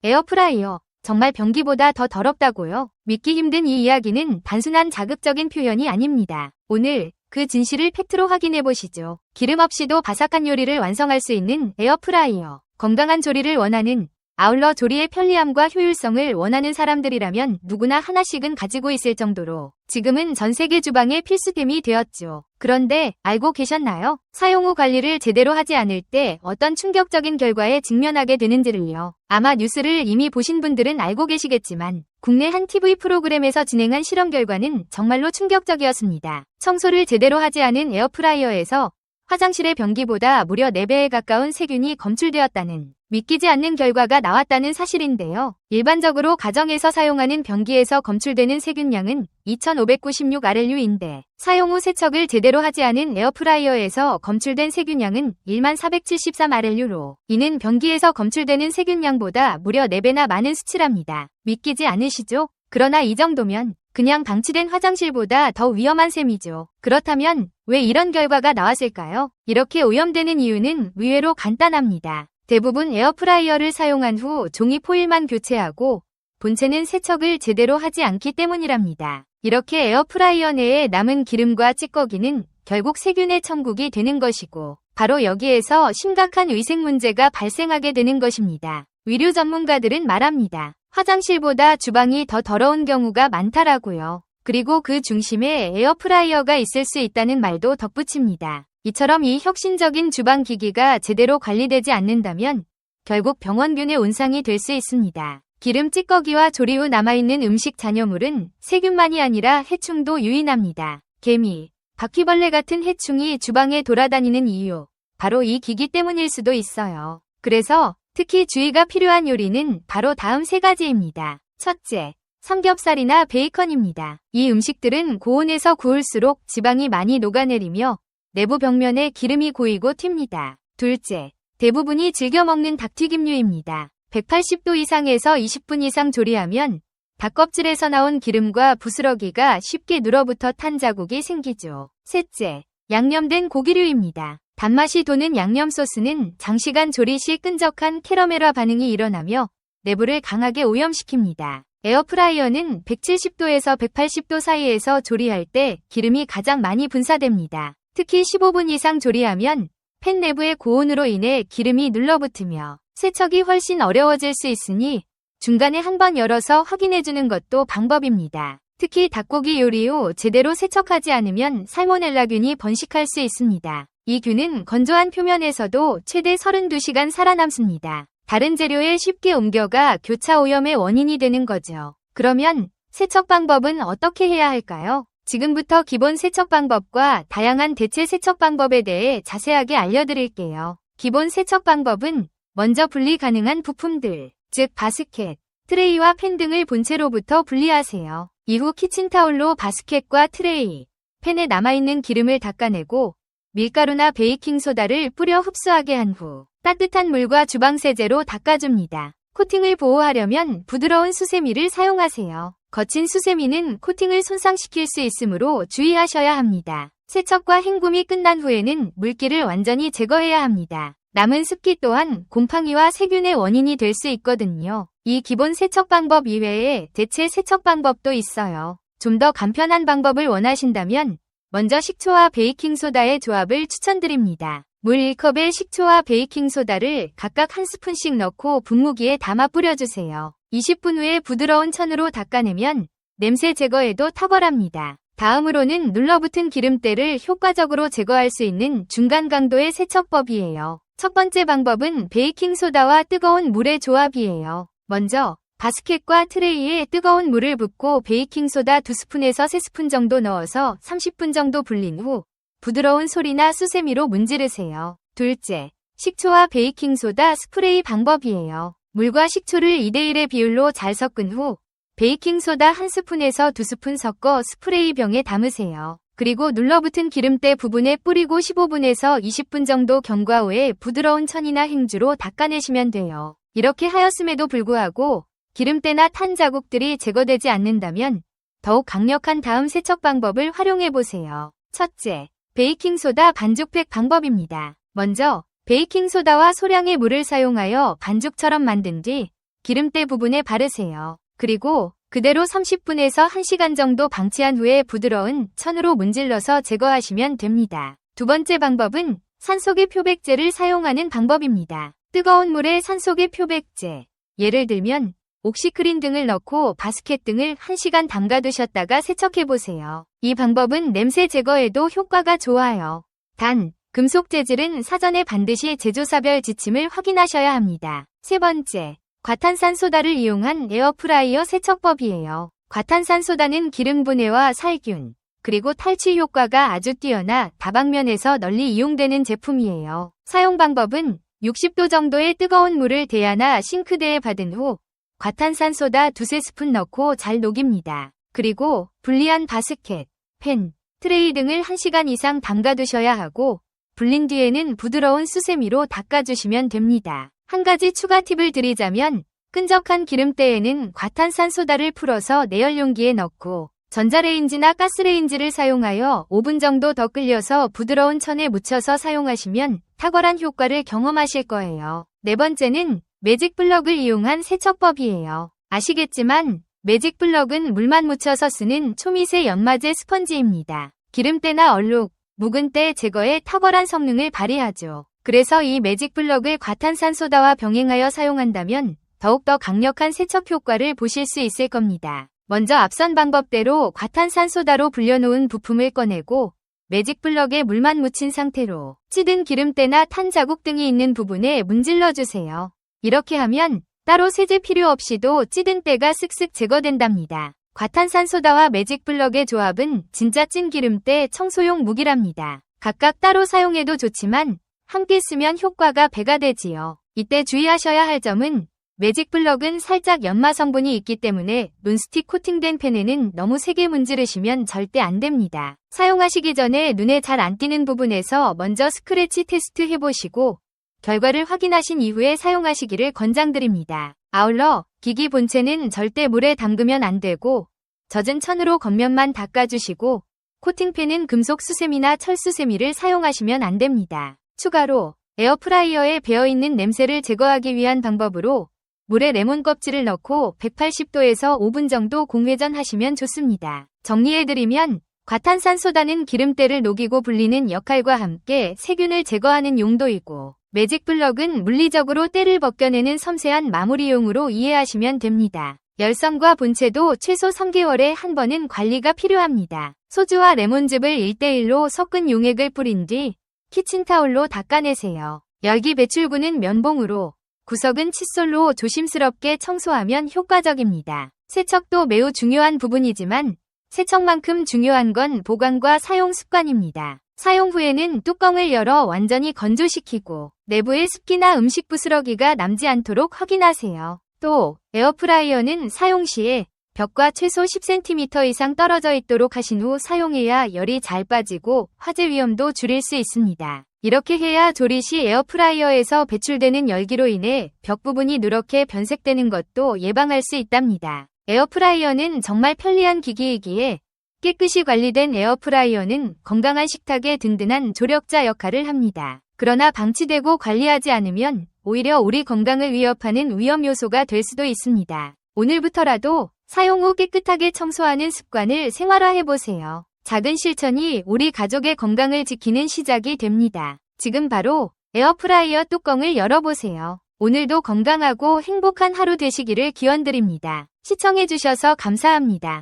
에어프라이어, 정말 변기보다 더 더럽다고요? 믿기 힘든 이 이야기는 단순한 자극적인 표현이 아닙니다. 오늘 그 진실을 팩트로 확인해 보시죠. 기름 없이도 바삭한 요리를 완성할 수 있는 에어프라이어. 건강한 조리를 원하는, 아울러 조리의 편리함과 효율성을 원하는 사람들이라면 누구나 하나씩은 가지고 있을 정도로 지금은 전 세계 주방의 필수템이 되었죠. 그런데 알고 계셨나요? 사용 후 관리를 제대로 하지 않을 때 어떤 충격적인 결과에 직면하게 되는지를요. 아마 뉴스를 이미 보신 분들은 알고 계시겠지만 국내 한 TV 프로그램에서 진행한 실험 결과는 정말로 충격적이었습니다. 청소를 제대로 하지 않은 에어프라이어에서 화장실의 변기보다 무려 4배에 가까운 세균이 검출되었다는, 믿기지 않는 결과가 나왔다는 사실인데요. 일반적으로 가정에서 사용하는 변기에서 검출되는 세균량은 2596RLU인데 사용 후 세척을 제대로 하지 않은 에어프라이어에서 검출된 세균량은 1473RLU로 이는 변기에서 검출되는 세균량보다 무려 4배나 많은 수치랍니다. 믿기지 않으시죠? 그러나 이 정도면 그냥 방치된 화장실보다 더 위험한 셈이죠. 그렇다면 왜 이런 결과가 나왔을까요? 이렇게 오염되는 이유는 의외로 간단합니다. 대부분 에어프라이어를 사용한 후 종이 포일만 교체하고 본체는 세척을 제대로 하지 않기 때문이랍니다. 이렇게 에어프라이어 내에 남은 기름과 찌꺼기는 결국 세균의 천국이 되는 것이고 바로 여기에서 심각한 위생 문제가 발생하게 되는 것입니다. 의류 전문가들은 말합니다. 화장실보다 주방이 더 더러운 경우가 많다라고요. 그리고 그 중심에 에어프라이어가 있을 수 있다는 말도 덧붙입니다. 이처럼 이 혁신적인 주방 기기가 제대로 관리되지 않는다면 결국 병원균의 온상이 될 수 있습니다. 기름 찌꺼기와 조리 후 남아있는 음식 잔여물은 세균만이 아니라 해충도 유인합니다. 개미, 바퀴벌레 같은 해충이 주방에 돌아다니는 이유, 바로 이 기기 때문일 수도 있어요. 그래서 특히 주의가 필요한 요리는 바로 다음 3가지입니다. 첫째, 삼겹살이나 베이컨입니다. 이 음식들은 고온에서 구울수록 지방이 많이 녹아내리며 내부 벽면에 기름이 고이고 튑니다. 둘째, 대부분이 즐겨 먹는 닭튀김류입니다. 180도 이상에서 20분 이상 조리하면 닭껍질에서 나온 기름과 부스러기가 쉽게 눌어붙어 탄 자국이 생기죠. 셋째, 양념된 고기류입니다. 단맛이 도는 양념 소스는 장시간 조리 시 끈적한 캐러멜화 반응이 일어나며 내부를 강하게 오염시킵니다. 에어프라이어는 170도에서 180도 사이에서 조리할 때 기름이 가장 많이 분사됩니다. 특히 15분 이상 조리하면 팬 내부의 고온으로 인해 기름이 눌러붙으며 세척이 훨씬 어려워질 수 있으니 중간에 한번 열어서 확인해주는 것도 방법입니다. 특히 닭고기 요리 후 제대로 세척하지 않으면 살모넬라균이 번식할 수 있습니다. 이 균은 건조한 표면에서도 최대 32시간 살아남습니다. 다른 재료에 쉽게 옮겨가 교차 오염의 원인이 되는 거죠. 그러면 세척 방법은 어떻게 해야 할까요? 지금부터 기본 세척 방법과 다양한 대체 세척 방법에 대해 자세하게 알려드릴게요. 기본 세척 방법은 먼저 분리 가능한 부품들, 즉 바스켓, 트레이와 팬 등을 본체로부터 분리하세요. 이후 키친타올로 바스켓과 트레이, 팬에 남아있는 기름을 닦아내고 밀가루나 베이킹소다를 뿌려 흡수하게 한 후 따뜻한 물과 주방세제로 닦아줍니다. 코팅을 보호하려면 부드러운 수세미를 사용하세요. 거친 수세미는 코팅을 손상시킬 수 있으므로 주의하셔야 합니다. 세척과 헹굼이 끝난 후에는 물기를 완전히 제거해야 합니다. 남은 습기 또한 곰팡이와 세균의 원인이 될 수 있거든요. 이 기본 세척 방법 이외에 대체 세척 방법도 있어요. 좀 더 간편한 방법을 원하신다면 먼저 식초와 베이킹소다의 조합을 추천드립니다. 물 1컵에 식초와 베이킹소다를 각각 1스푼씩 넣고 분무기에 담아 뿌려주세요. 20분 후에 부드러운 천으로 닦아내면 냄새 제거에도 탁월합니다. 다음으로는 눌러붙은 기름때를 효과적으로 제거할 수 있는 중간 강도의 세척법이에요. 첫 번째 방법은 베이킹소다와 뜨거운 물의 조합이에요. 먼저 바스켓과 트레이에 뜨거운 물을 붓고 베이킹소다 2스푼에서 3스푼 정도 넣어서 30분 정도 불린 후 부드러운 솔이나 수세미로 문지르세요. 둘째, 식초와 베이킹소다 스프레이 방법이에요. 물과 식초를 2대1의 비율로 잘 섞은 후 베이킹소다 1스푼에서 2스푼 섞어 스프레이 병에 담으세요. 그리고 눌러붙은 기름때 부분에 뿌리고 15분에서 20분 정도 경과 후에 부드러운 천이나 행주로 닦아내시면 돼요. 이렇게 하였음에도 불구하고 기름때나 탄 자국들이 제거되지 않는다면 더욱 강력한 다음 세척 방법을 활용해보세요. 첫째, 베이킹소다 반죽팩 방법입니다. 먼저 베이킹소다와 소량의 물을 사용하여 반죽처럼 만든 뒤 기름때 부분에 바르세요. 그리고 그대로 30분에서 1시간 정도 방치한 후에 부드러운 천으로 문질러서 제거하시면 됩니다. 두 번째 방법은 산소계 표백제를 사용하는 방법입니다. 뜨거운 물에 산소계 표백제, 예를 들면 옥시크린 등을 넣고 바스켓 등을 1시간 담가두셨다가 세척해보세요. 이 방법은 냄새 제거에도 효과가 좋아요. 단, 금속 재질은 사전에 반드시 제조사별 지침을 확인하셔야 합니다. 세 번째, 과탄산소다를 이용한 에어프라이어 세척법이에요. 과탄산소다는 기름 분해와 살균, 그리고 탈취 효과가 아주 뛰어나 다방면에서 널리 이용되는 제품이에요. 사용 방법은 60도 정도의 뜨거운 물을 대야나 싱크대에 받은 후 과탄산소다 두세 스푼 넣고 잘 녹입니다. 그리고 분리한 바스켓, 팬, 트레이 등을 1시간 이상 담가두셔야 하고 불린 뒤에는 부드러운 수세미로 닦아주시면 됩니다. 한 가지 추가 팁을 드리자면 끈적한 기름때에는 과탄산소다를 풀어서 내열용기에 넣고 전자레인지나 가스레인지를 사용하여 5분 정도 더 끓여서 부드러운 천에 묻혀서 사용하시면 탁월한 효과를 경험하실 거예요. 네 번째는 매직 블럭을 이용한 세척법이에요. 아시겠지만 매직 블럭은 물만 묻혀서 쓰는 초미세 연마제 스펀지입니다. 기름때나 얼룩, 묵은 때 제거에 탁월한 성능을 발휘하죠. 그래서 이 매직 블럭을 과탄산소다와 병행하여 사용한다면 더욱더 강력한 세척 효과를 보실 수 있을 겁니다. 먼저 앞선 방법대로 과탄산소다로 불려놓은 부품을 꺼내고 매직 블럭에 물만 묻힌 상태로 찌든 기름때나 탄 자국 등이 있는 부분에 문질러 주세요. 이렇게 하면 따로 세제 필요 없이도 찌든 때가 쓱쓱 제거된답니다. 과탄산소다와 매직 블럭의 조합은 진짜 찐 기름때 청소용 무기랍니다. 각각 따로 사용해도 좋지만 함께 쓰면 효과가 배가 되지요. 이때 주의하셔야 할 점은 매직 블럭은 살짝 연마 성분이 있기 때문에 논스틱 코팅된 팬에는 너무 세게 문지르시면 절대 안 됩니다. 사용하시기 전에 눈에 잘 안 띄는 부분에서 먼저 스크래치 테스트 해보시고 결과를 확인하신 이후에 사용하시기를 권장드립니다. 아울러 기기 본체는 절대 물에 담그면 안 되고 젖은 천으로 겉면만 닦아주시고 코팅팬은 금속 수세미나 철 수세미를 사용하시면 안 됩니다. 추가로 에어프라이어에 배어있는 냄새를 제거하기 위한 방법으로 물에 레몬 껍질을 넣고 180도에서 5분 정도 공회전 하시면 좋습니다. 정리해드리면 과탄산소다는 기름때를 녹이고 불리는 역할과 함께 세균을 제거하는 용도이고 매직 블럭은 물리적으로 때를 벗겨내는 섬세한 마무리용으로 이해하시면 됩니다. 열선과 본체도 최소 3개월에 한 번은 관리가 필요합니다. 소주와 레몬즙을 1:1로 섞은 용액을 뿌린 뒤 키친타올로 닦아내세요. 열기 배출구는 면봉으로, 구석은 칫솔로 조심스럽게 청소하면 효과적입니다. 세척도 매우 중요한 부분이지만 세척만큼 중요한 건 보관과 사용 습관입니다. 사용 후에는 뚜껑을 열어 완전히 건조시키고 내부에 습기나 음식 부스러기가 남지 않도록 확인하세요. 또 에어프라이어는 사용 시에 벽과 최소 10cm 이상 떨어져 있도록 하신 후 사용해야 열이 잘 빠지고 화재 위험도 줄일 수 있습니다. 이렇게 해야 조리 시 에어프라이어에서 배출되는 열기로 인해 벽 부분이 누렇게 변색되는 것도 예방할 수 있답니다. 에어프라이어는 정말 편리한 기기이기에 깨끗이 관리된 에어프라이어는 건강한 식탁의 든든한 조력자 역할을 합니다. 그러나 방치되고 관리하지 않으면 오히려 우리 건강을 위협하는 위험 요소가 될 수도 있습니다. 오늘부터라도 사용 후 깨끗하게 청소하는 습관을 생활화해보세요. 작은 실천이 우리 가족의 건강을 지키는 시작이 됩니다. 지금 바로 에어프라이어 뚜껑을 열어보세요. 오늘도 건강하고 행복한 하루 되시기를 기원드립니다. 시청해주셔서 감사합니다.